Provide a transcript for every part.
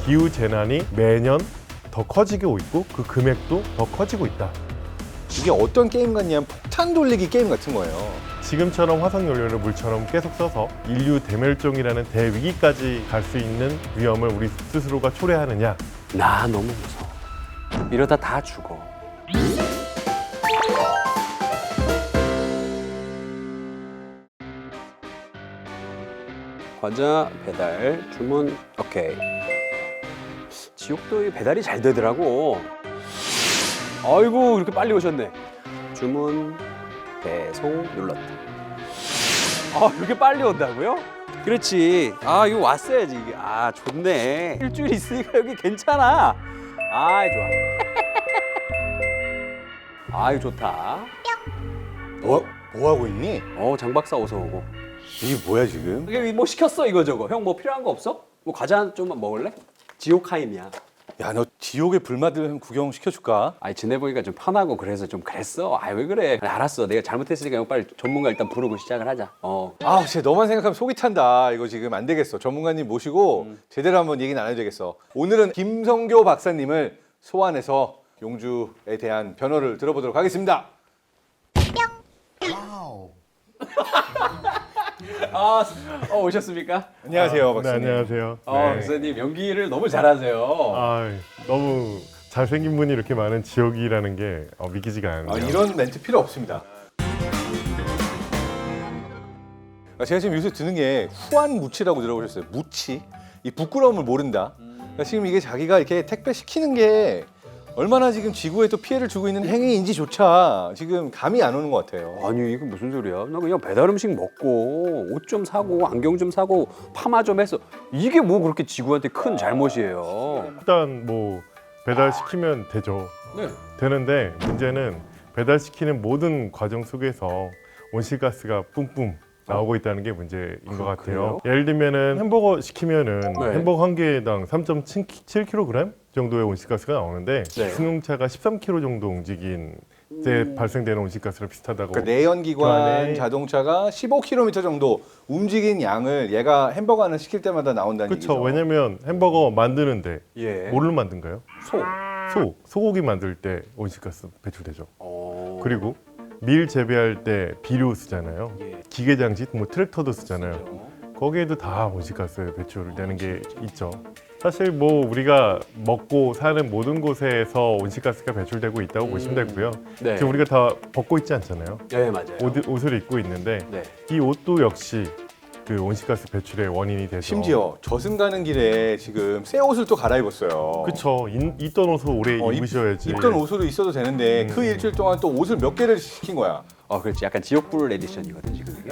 기후 재난이 매년 더 커지고 있고 그 금액도 더 커지고 있다. 이게 어떤 게임 같냐면 폭탄 돌리기 게임 같은 거예요. 지금처럼 화석연료를 물처럼 계속 써서 인류 대멸종이라는 대위기까지 갈 수 있는 위험을 우리 스스로가 초래하느냐. 나 너무 무서워. 이러다 다 죽어. 과자 배달 주문 오케이. 지옥도 이 배달이 잘 되더라고. 아이고 이렇게 빨리 오셨네. 주문 배송 눌렀다. 아 이렇게 빨리 온다고요? 그렇지. 아 이거 왔어야지 이게. 아 좋네. 일주일 있으니까 여기 괜찮아. 아 좋아. 아 이거 좋다. 뭐 하고 있니? 장 박사 어서 오고. 이게 뭐야 지금? 이게 뭐 시켰어 이거 저거. 형 뭐 필요한 거 없어? 뭐 과자 좀만 먹을래? 지옥하임이야. 야, 너 지옥의 불마들 좀 구경 시켜줄까? 아니 지내보니까 좀 편하고 그래서 좀 그랬어. 아 왜 그래? 그래, 알았어. 내가 잘못했으니까 형 빨리 전문가 일단 부르고 시작을 하자. 아, 진짜 너만 생각하면 속이 탄다. 이거 지금 안 되겠어. 전문가님 모시고 제대로 한번 얘기 나눠야 되겠어. 오늘은 김성교 박사님을 소환해서 용주에 대한 변호를 들어보도록 하겠습니다. 오셨습니까? 안녕하세요, 네, 박사님. 안녕하세요. 박사님 연기를 너무 잘하세요. 너무 잘생긴 분이 이렇게 많은 지옥이라는 게 믿기지가 않네요. 이런 멘트 필요 없습니다. 제가 지금 요새 드는 게 후한무치라고 들어보셨어요? 무치? 이 부끄러움을 모른다. 지금 이게 자기가 이렇게 택배 시키는 게 얼마나 지금 지구에 또 피해를 주고 있는 행위인지조차 지금 감이 안 오는 것 같아요. 아니 이거 무슨 소리야? 나 그냥 배달 음식 먹고 옷 좀 사고 안경 좀 사고 파마 좀 했어. 이게 뭐 그렇게 지구한테 큰 잘못이에요. 일단 뭐 배달 시키면 되죠. 네. 되는데 문제는 배달시키는 모든 과정 속에서 온실가스가 뿜뿜 나오고 있다는 게 문제인 것 같아요. 그래요? 예를 들면은 햄버거 시키면은 네. 햄버거 한 개당 3.7kg 정도의 온실가스가 나오는데 네. 승용차가 13kg 정도 움직인 때 발생되는 온실가스랑 비슷하다고. 그러니까 내연기관 안에- 자동차가 15km 정도 움직인 양을 얘가 햄버거 하나 시킬 때마다 나온다는 그렇죠. 얘기죠. 왜냐면 햄버거 만드는데 예. 뭐를 만든가요? 소. 소고기 만들 때 온실가스 배출되죠. 어. 그리고 밀 재배할 때 비료 쓰잖아요. 예. 기계 장치, 뭐 트랙터도 쓰잖아요. 거기에도 다 온실가스 배출되는 게 있죠. 사실 뭐 우리가 먹고 사는 모든 곳에서 온실가스가 배출되고 있다고 보시면 되고요. 네. 지금 우리가 다 벗고 있지 않잖아요. 네 맞아요. 옷을 입고 있는데 네. 이 옷도 역시 그 온실가스 배출의 원인이 돼서. 심지어 저승 가는 길에 지금 새 옷을 또 갈아입었어요. 그쵸. 입던 옷을 오래 입으셔야지. 입던 옷으로 있어도 되는데 그 일주일 동안 또 옷을 몇 개를 시킨 거야. 그렇지. 약간 지옥불 에디션이거든 지금 이게.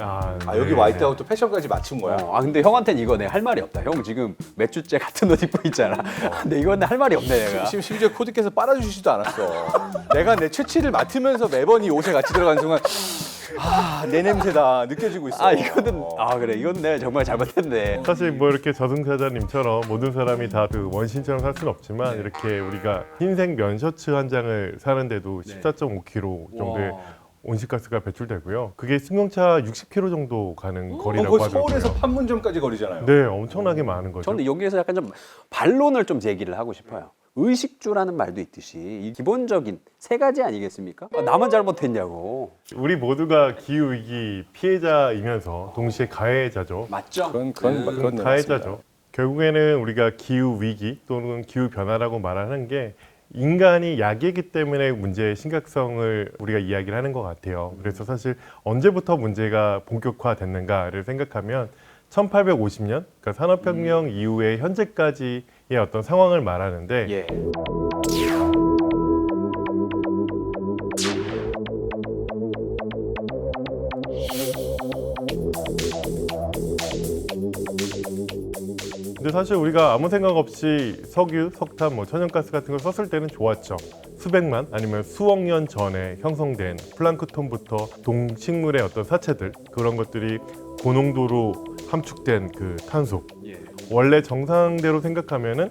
여기 네. 와 있다고 또 패션까지 맞춘 거야. 근데 형한테는 이거 내가 할 말이 없다. 형 지금 몇 주째 같은 옷 입고 있잖아. 근데 이건 할 말이 없네 내가. 심지어 코디께서 빨아주시지도 않았어. 내가 내 최치를 맡으면서 매번 이 옷에 같이 들어가는 순간 내 냄새다 느껴지고 있어. 이거는 그래. 이건 내가 정말 잘못했네. 사실 뭐 이렇게 저승사자님처럼 모든 사람이 다 그 원신처럼 살 수는 없지만 이렇게 우리가 흰색 면 셔츠 한 장을 사는데도 14.5kg 정도의 와. 온실가스가 배출되고요. 그게 승용차 60km 정도 가는 거리라고 거의 하더라고요. 서울에서 판문점까지 거리잖아요. 네, 엄청나게 많은 거죠. 저는 여기에서 약간 좀 반론을 좀 제기를 하고 싶어요. 의식주라는 말도 있듯이 이 기본적인 세 가지 아니겠습니까? 나만 잘못했냐고. 우리 모두가 기후 위기 피해자이면서 동시에 가해자죠. 맞죠? 그런 가해자죠. 결국에는 우리가 기후 위기 또는 기후 변화라고 말하는 게 인간이 약이기 때문에 문제의 심각성을 우리가 이야기를 하는 것 같아요. 그래서 사실 언제부터 문제가 본격화됐는가를 생각하면 1850년, 그러니까 산업혁명 이후에 현재까지의 어떤 상황을 말하는데 예. 근데 사실 우리가 아무 생각 없이 석유, 석탄, 뭐 천연가스 같은 걸 썼을 때는 좋았죠. 수백만 아니면 수억 년 전에 형성된 플랑크톤부터 동식물의 어떤 사체들 그런 것들이 고농도로 함축된 그 탄소. 예. 원래 정상대로 생각하면은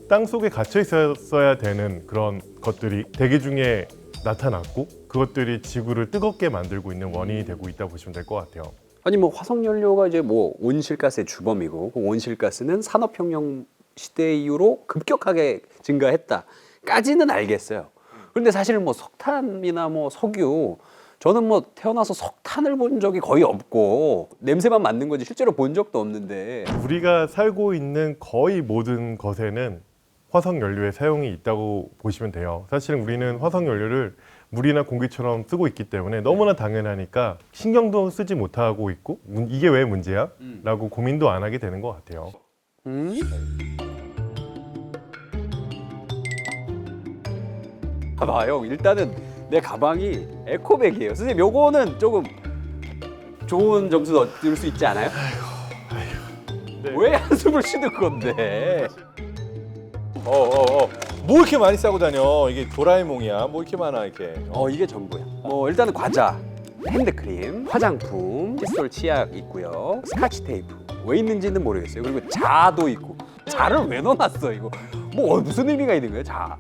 땅 속에 갇혀 있었어야 되는 그런 것들이 대기 중에 나타났고 그것들이 지구를 뜨겁게 만들고 있는 원인이 되고 있다 보시면 될 것 같아요. 아니 뭐 화석연료가 이제 뭐 온실가스의 주범이고 그 온실가스는 산업혁명 시대 이후로 급격하게 증가했다까지는 알겠어요. 그런데 사실 뭐 석탄이나 뭐 석유, 저는 뭐 태어나서 석탄을 본 적이 거의 없고 냄새만 맡는 거지 실제로 본 적도 없는데. 우리가 살고 있는 거의 모든 것에는 화석 연료의 사용이 있다고 보시면 돼요. 사실은 우리는 화석 연료를 물이나 공기처럼 쓰고 있기 때문에 너무나 당연하니까 신경도 쓰지 못하고 있고 이게 왜 문제야? 라고 고민도 안 하게 되는 것 같아요. 봐봐요. 일단은 내 가방이 에코백이에요. 선생님, 요거는 조금 좋은 점수 얻을 수 있지 않아요? 네. 왜 한숨을 쉬는 건데? 뭐 이렇게 많이 싸고 다녀? 이게 도라에몽이야. 뭐 이렇게 많아 이렇게. 이게 전부야. 뭐 일단은 과자, 핸드크림, 화장품, 칫솔, 치약 있고요. 스카치 테이프. 왜 있는지는 모르겠어요. 그리고 자도 있고. 자를 왜 넣어놨어 이거? 뭐 무슨 의미가 있는 거예요? 자.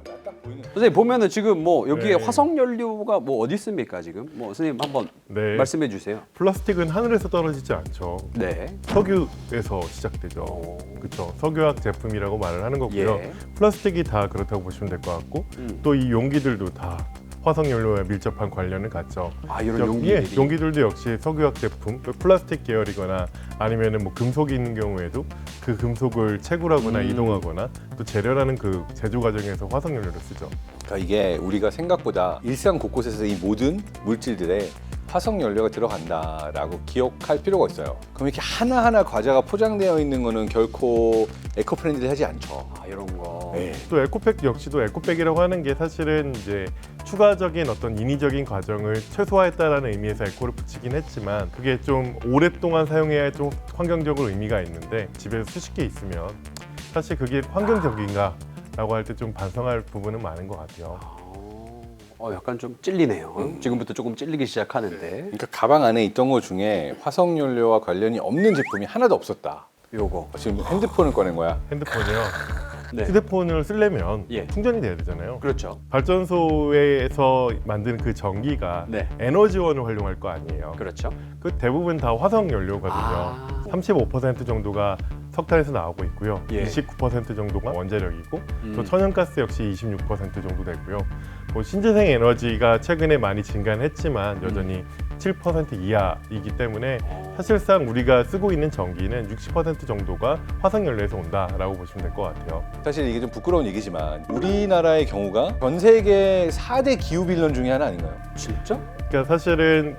선생님 보면은 지금 뭐 여기에 네. 화석 연료가 뭐 어디 있습니까 지금? 뭐 선생님 한번 네. 말씀해 주세요. 플라스틱은 하늘에서 떨어지지 않죠. 네. 석유에서 시작되죠. 그렇죠. 석유학 제품이라고 말을 하는 거고요. 예. 플라스틱이 다 그렇다고 보시면 될 것 같고 또 이 용기들도 다 화석 연료와 밀접한 관련을 갖죠. 아, 이런 예, 용기들이. 용기들도 역시 석유학 제품, 플라스틱 계열이거나 아니면은 뭐 금속이 있는 경우에도 그 금속을 채굴하거나 이동하거나 또 재련하는 그 제조 과정에서 화석 연료를 쓰죠. 그러니까 이게 우리가 생각보다 일상 곳곳에서 이 모든 물질들에 화석 연료가 들어간다라고 기억할 필요가 있어요. 그럼 이렇게 하나하나 과자가 포장되어 있는 거는 결코 에코 프렌들리하지 않죠. 아, 이런 거. 네. 또 에코백 역시도 에코백이라고 하는 게 사실은 이제 추가적인 어떤 인위적인 과정을 최소화했다라는 의미에서 에코를 붙이긴 했지만 그게 좀 오랫동안 사용해야 좀 환경적으로 의미가 있는데 집에서 수십 개 있으면 사실 그게 환경적인가? 라고 할 때 좀 반성할 부분은 많은 것 같아요. 약간 좀 찔리네요. 지금부터 조금 찔리기 시작하는데. 그러니까 가방 안에 있던 것 중에 화석 연료와 관련이 없는 제품이 하나도 없었다. 요거. 지금 핸드폰을 꺼낸 거야. 핸드폰이요. 네. 휴대폰을 쓰려면 예. 충전이 돼야 되잖아요. 그렇죠. 발전소에서 만드는 그 전기가 네. 에너지원을 활용할 거 아니에요. 그렇죠. 그 대부분 다 화석 연료거든요. 아. 35% 정도가 석탄에서 나오고 있고요. 예. 29% 정도가 원자력이고 또 천연가스 역시 26% 정도 되고요. 뭐 신재생 에너지가 최근에 많이 증가는 했지만 여전히 7% 이하이기 때문에 사실상 우리가 쓰고 있는 전기는 60% 정도가 화석 연료에서 온다라고 보시면 될 것 같아요. 사실 이게 좀 부끄러운 얘기지만 우리나라의 경우가 전 세계 4대 기후 빌런 중에 하나 아닌가요? 진짜? 그러니까 사실은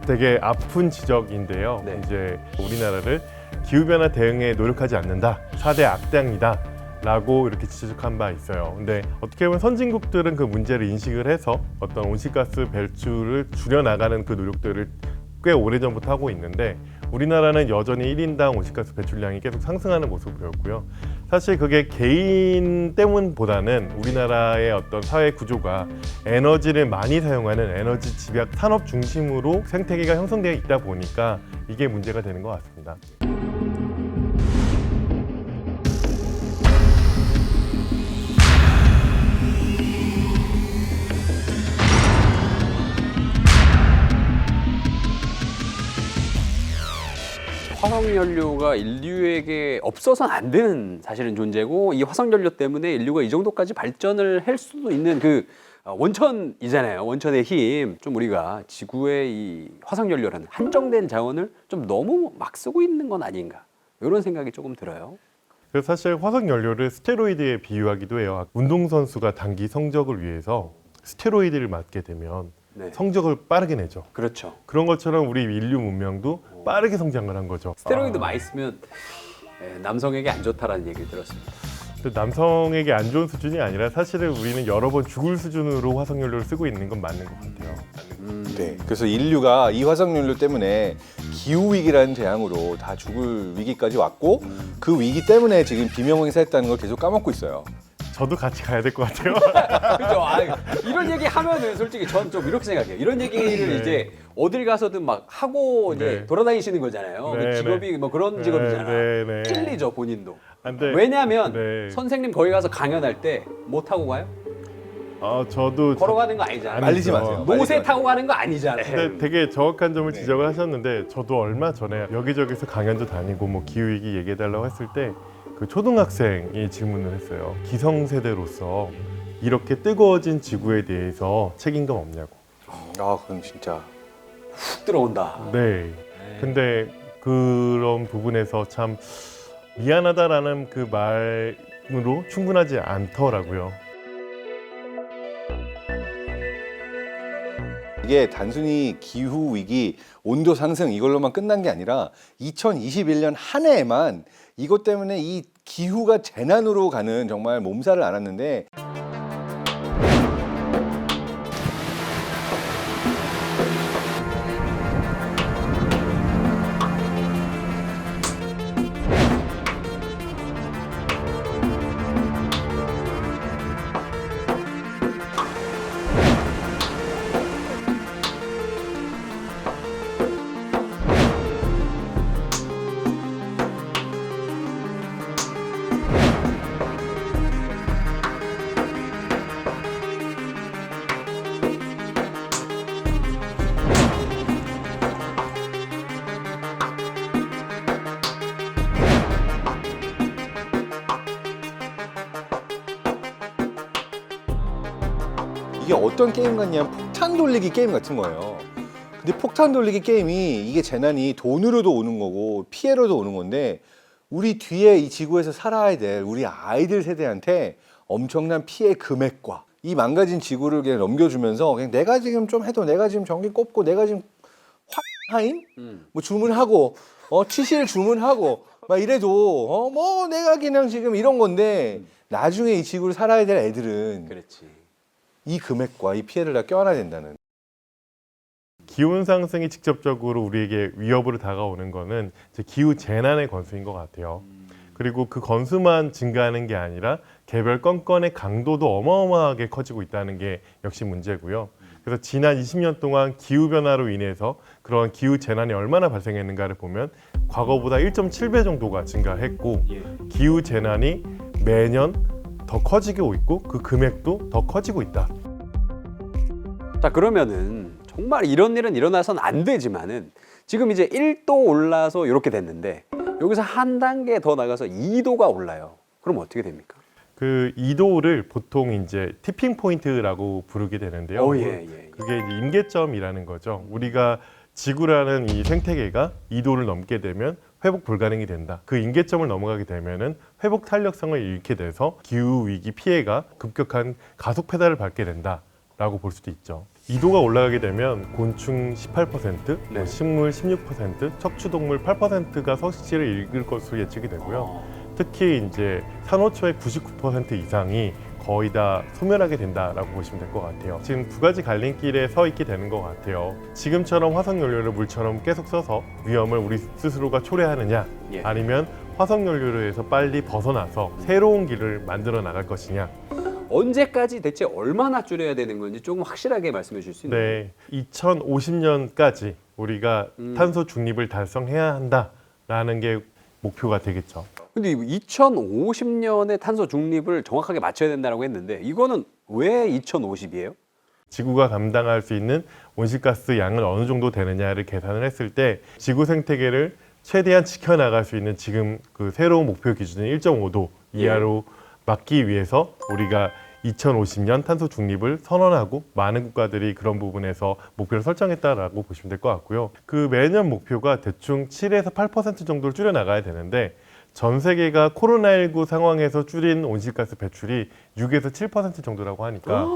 되게 아픈 지적인데요. 네. 이제 우리나라를 기후변화 대응에 노력하지 않는다. 4대 악당이다. 라고 이렇게 지적한 바 있어요. 근데 어떻게 보면 선진국들은 그 문제를 인식을 해서 어떤 온실가스 배출을 줄여나가는 그 노력들을 꽤 오래전부터 하고 있는데 우리나라는 여전히 1인당 온실가스 배출량이 계속 상승하는 모습을 보였고요. 사실 그게 개인 때문보다는 우리나라의 어떤 사회 구조가 에너지를 많이 사용하는 에너지 집약 산업 중심으로 생태계가 형성되어 있다 보니까 이게 문제가 되는 것 같습니다. 화석연료가 인류에게 없어서는 안 되는 사실은 존재고 이 화석연료 때문에 인류가 이 정도까지 발전을 할 수도 있는 그 원천이잖아요. 원천의 힘. 좀 우리가 지구의 이 화석연료라는 한정된 자원을 좀 너무 막 쓰고 있는 건 아닌가 이런 생각이 조금 들어요. 그래서 사실 화석 연료를 스테로이드에 비유하기도 해요. 운동선수가 단기 성적을 위해서 스테로이드를 맞게 되면 네. 성적을 빠르게 내죠. 그렇죠. 그런 것처럼 우리 인류 문명도 빠르게 성장을 한 거죠. 스테로이드 많이 쓰면 남성에게 안 좋다라는 얘기를 들었습니다. 근데 남성에게 안 좋은 수준이 아니라 사실은 우리는 여러 번 죽을 수준으로 화석 연료를 쓰고 있는 건 맞는 것 같아요. 네. 그래서 인류가 이 화석 연료 때문에 기후 위기라는 재앙으로 다 죽을 위기까지 왔고 그 위기 때문에 지금 비명행사했다는 걸 계속 까먹고 있어요. 저도 같이 가야 될 것 같아요. 그렇죠. 이런 얘기 하면은 솔직히 전 좀 이렇게 생각해요. 이런 얘기를 네. 이제 어딜 가서든 막 하고 이제 네. 돌아다니시는 거잖아요. 네, 그 직업이 뭐 그런 직업이잖아. 네, 네. 찔리죠 본인도. 안 돼. 왜냐하면 네. 선생님 거기 가서 강연할 때 뭐 타고 가요? 저도 걸어가는 거 아니잖아요. 말리지 아니죠. 마세요. 노새 타고 가는 거 아니잖아요. 근데 되게 정확한 점을 네. 지적을 하셨는데 저도 얼마 전에 여기저기서 강연도 다니고 뭐 기후위기 얘기해달라고 했을 때 그 초등학생이 질문을 했어요. 기성세대로서 이렇게 뜨거워진 지구에 대해서 책임감 없냐고. 아, 그럼 진짜 훅 들어온다. 네. 근데 그런 부분에서 참 미안하다라는 그 말으로 충분하지 않더라고요. 이게 단순히 기후 위기, 온도 상승 이걸로만 끝난 게 아니라 2021년 한 해에만 이것 때문에 이 기후가 재난으로 가는 정말 몸살을 앓았는데 이게 어떤 게임 같냐면 폭탄 돌리기 게임 같은 거예요. 근데 폭탄 돌리기 게임이 이게 재난이 돈으로도 오는 거고 피해로도 오는 건데 우리 뒤에 이 지구에서 살아야 될 우리 아이들 세대한테 엄청난 피해 금액과 이 망가진 지구를 그냥 넘겨주면서 그냥 내가 지금 좀 해도 내가 지금 전기 꼽고 내가 지금 화인 뭐 주문하고 치실 주문하고 막 이래도 뭐 내가 그냥 지금 이런 건데 나중에 이 지구를 살아야 될 애들은 그렇지. 이 금액과 이 피해를 다 껴안아야 된다는. 기온 상승이 직접적으로 우리에게 위협으로 다가오는 거는 이제 기후 재난의 건수인 것 같아요. 그리고 그 건수만 증가하는 게 아니라 개별 건건의 강도도 어마어마하게 커지고 있다는 게 역시 문제고요. 그래서 지난 20년 동안 기후 변화로 인해서 그런 기후 재난이 얼마나 발생했는가를 보면 과거보다 1.7배 정도가 증가했고 기후 재난이 매년 더 커지고 있고 그 금액도 더 커지고 있다. 자, 그러면은 정말 이런 일은 일어나서는 안 되지만은 지금 이제 1도 올라서 이렇게 됐는데 여기서 한 단계 더 나가서 2도가 올라요. 그럼 어떻게 됩니까? 그 2도를 보통 이제 티핑 포인트라고 부르게 되는데요. 예. 그게 이제 임계점이라는 거죠. 우리가 지구라는 이 생태계가 2도를 넘게 되면 회복 불가능이 된다. 그 임계점을 넘어가게 되면은 회복 탄력성을 잃게 돼서 기후 위기 피해가 급격한 가속 페달을 밟게 된다라고 볼 수도 있죠. 2도가 올라가게 되면 곤충 18%, 네. 식물 16%, 척추동물 8%가 서식지를 잃을 것으로 예측이 되고요. 특히 이제 산호초의 99% 이상이 거의 다 소멸하게 된다라고 보시면 될 것 같아요. 지금 두 가지 갈림길에 서 있게 되는 것 같아요. 지금처럼 화석연료를 물처럼 계속 써서 위험을 우리 스스로가 초래하느냐, 예. 아니면 화석연료에서 빨리 벗어나서 새로운 길을 만들어 나갈 것이냐. 언제까지 대체 얼마나 줄여야 되는 건지 조금 확실하게 말씀해 주실 수 있나요? 네, 2050년까지 우리가 탄소 중립을 달성해야 한다라는 게 목표가 되겠죠. 근데 2050년에 탄소 중립을 정확하게 맞춰야 된다고 했는데 이거는 왜 2050이에요? 지구가 감당할 수 있는 온실가스 양은 어느 정도 되느냐를 계산을 했을 때 지구 생태계를 최대한 지켜나갈 수 있는 지금 그 새로운 목표 기준인 1.5도 이하로 막기 위해서 우리가 2050년 탄소 중립을 선언하고 많은 국가들이 그런 부분에서 목표를 설정했다라고 보시면 될 것 같고요. 그 매년 목표가 대충 7에서 8% 정도를 줄여 나가야 되는데 전 세계가 코로나19 상황에서 줄인 온실가스 배출이 6에서 7% 정도라고 하니까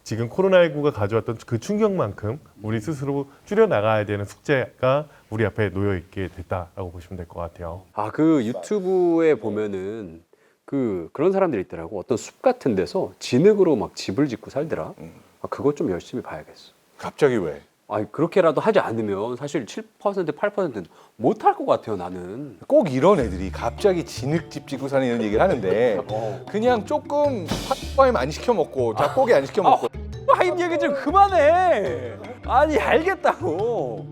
지금 코로나19가 가져왔던 그 충격만큼 우리 스스로 줄여 나가야 되는 숙제가 우리 앞에 놓여 있게 됐다라고 보시면 될 것 같아요. 아, 그 유튜브에 보면은 그런 사람들이 있더라고. 어떤 숲 같은 데서 진흙으로 막 집을 짓고 살더라. 아, 그거 좀 열심히 봐야겠어. 갑자기 왜? 아니, 그렇게라도 하지 않으면 사실 7%, 8%는 못 할 것 같아요, 나는. 꼭 이런 애들이 갑자기 진흙집 짓고 사는 이런 얘기를 하는데 그냥 조금 핫바임 안 시켜 먹고 닭고기 안 시켜 먹고 하임 얘기 좀 그만해. 아니, 알겠다고.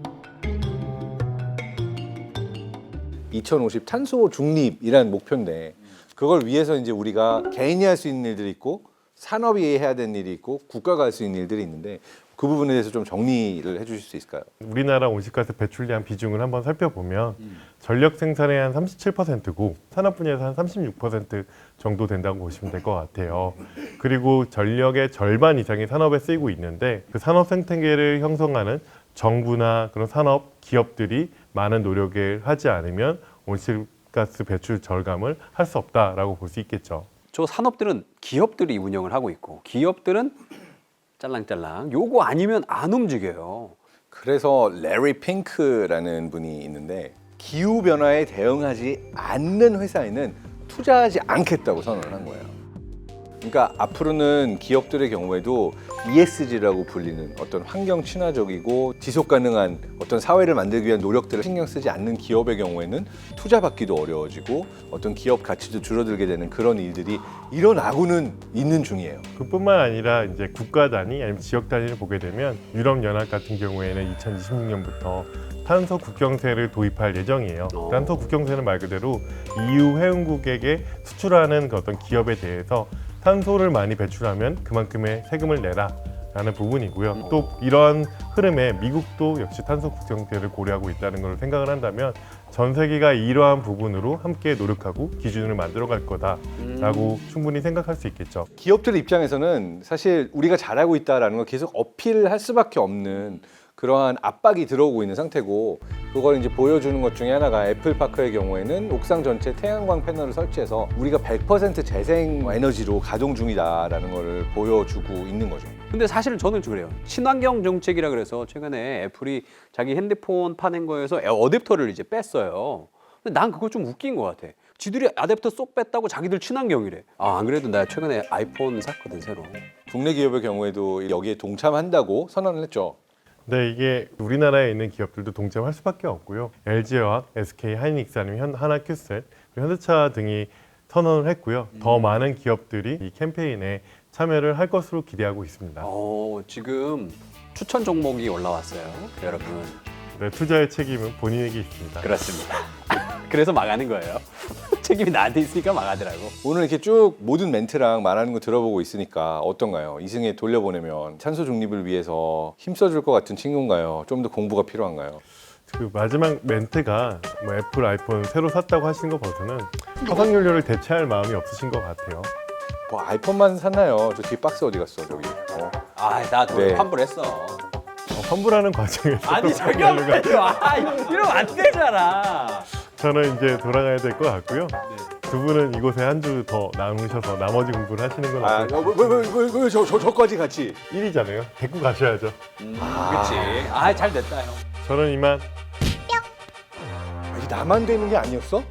2050 탄소 중립이라는 목표인데 그걸 위해서 이제 우리가 개인이 할 수 있는 일들이 있고 산업이 해야 되는 일이 있고 국가가 할 수 있는 일들이 있는데 그 부분에 대해서 좀 정리를 해주실 수 있을까요? 우리나라 온실가스 배출량 비중을 한번 살펴보면 전력 생산의 한 37%고 산업 분야에서 한 36% 정도 된다고 보시면 될 것 같아요. 그리고 전력의 절반 이상이 산업에 쓰이고 있는데 그 산업 생태계를 형성하는 정부나 그런 산업 기업들이 많은 노력을 하지 않으면 온실가스 배출 절감을 할 수 없다라고 볼 수 있겠죠. 저 산업들은 기업들이 운영을 하고 있고 기업들은 짤랑짤랑 요거 아니면 안 움직여요. 그래서 레리 핑크라는 분이 있는데 기후 변화에 대응하지 않는 회사에는 투자하지 않겠다고 선언을 한 거예요. 그러니까 앞으로는 기업들의 경우에도 ESG라고 불리는 어떤 환경 친화적이고 지속 가능한 어떤 사회를 만들기 위한 노력들을 신경 쓰지 않는 기업의 경우에는 투자받기도 어려워지고 어떤 기업 가치도 줄어들게 되는 그런 일들이 일어나고는 있는 중이에요. 그뿐만 아니라 이제 국가 단위 아니면 지역 단위를 보게 되면 유럽 연합 같은 경우에는 2026년부터 탄소 국경세를 도입할 예정이에요. 탄소 국경세는 말 그대로 EU 회원국에게 수출하는 그 어떤 기업에 대해서 탄소를 많이 배출하면 그만큼의 세금을 내라라는 부분이고요. 또 이러한 흐름에 미국도 역시 탄소 국경세를 고려하고 있다는 걸 생각을 한다면 전 세계가 이러한 부분으로 함께 노력하고 기준을 만들어갈 거다라고 충분히 생각할 수 있겠죠. 기업들 입장에서는 사실 우리가 잘하고 있다라는 걸 계속 어필을 할 수밖에 없는 그러한 압박이 들어오고 있는 상태고 그걸 이제 보여주는 것 중에 하나가 애플파크의 경우에는 옥상 전체 태양광 패널을 설치해서 우리가 100% 재생 에너지로 가동 중이다라는 걸 보여주고 있는 거죠. 근데 사실은 저는 좀 그래요. 친환경 정책이라 그래서 최근에 애플이 자기 핸드폰 파는 거에서 어댑터를 이제 뺐어요. 근데 난 그거 좀 웃긴 것 같아. 지들이 어댑터 쏙 뺐다고 자기들 친환경이래. 아, 안 그래도 나 최근에 아이폰 샀거든 새로. 국내 기업의 경우에도 여기에 동참한다고 선언을 했죠. 네, 이게 우리나라에 있는 기업들도 동참할 수밖에 없고요. LG화학, SK 하이닉스 아니면 하나큐셀, 현대차 등이 선언을 했고요. 더 많은 기업들이 이 캠페인에 참여를 할 것으로 기대하고 있습니다. 지금 추천 종목이 올라왔어요, 여러분. 네, 투자의 책임은 본인에게 있습니다. 그렇습니다. 그래서 망하는 거예요. 책임이 나한테 있으니까 망하더라고. 오늘 이렇게 쭉 모든 멘트랑 말하는 거 들어보고 있으니까 어떤가요? 이승에 돌려보내면 탄소 중립을 위해서 힘써줄 것 같은 친구인가요? 좀 더 공부가 필요한가요? 그 마지막 멘트가 뭐 애플 아이폰 새로 샀다고 하신 거 봐서는 화석연료를 대체할 마음이 없으신 것 같아요. 뭐 아이폰만 샀나요? 저 뒤에 박스 어디 갔어 저기? 나 돈 네. 환불했어. 환불하는 과정에서 아니 잠깐만요. 이러면 안 되잖아. 저는 이제 돌아가야 될 것 같고요. 두 분은 이곳에 한 주 더 남으셔서 나머지 공부를 하시는 건 어떨까요? 저까지 같이. 1이잖아요. 데리고 가셔야죠. 그치. 잘 됐다 형. 저는 이만 이게 나만 되는 게 아니었어?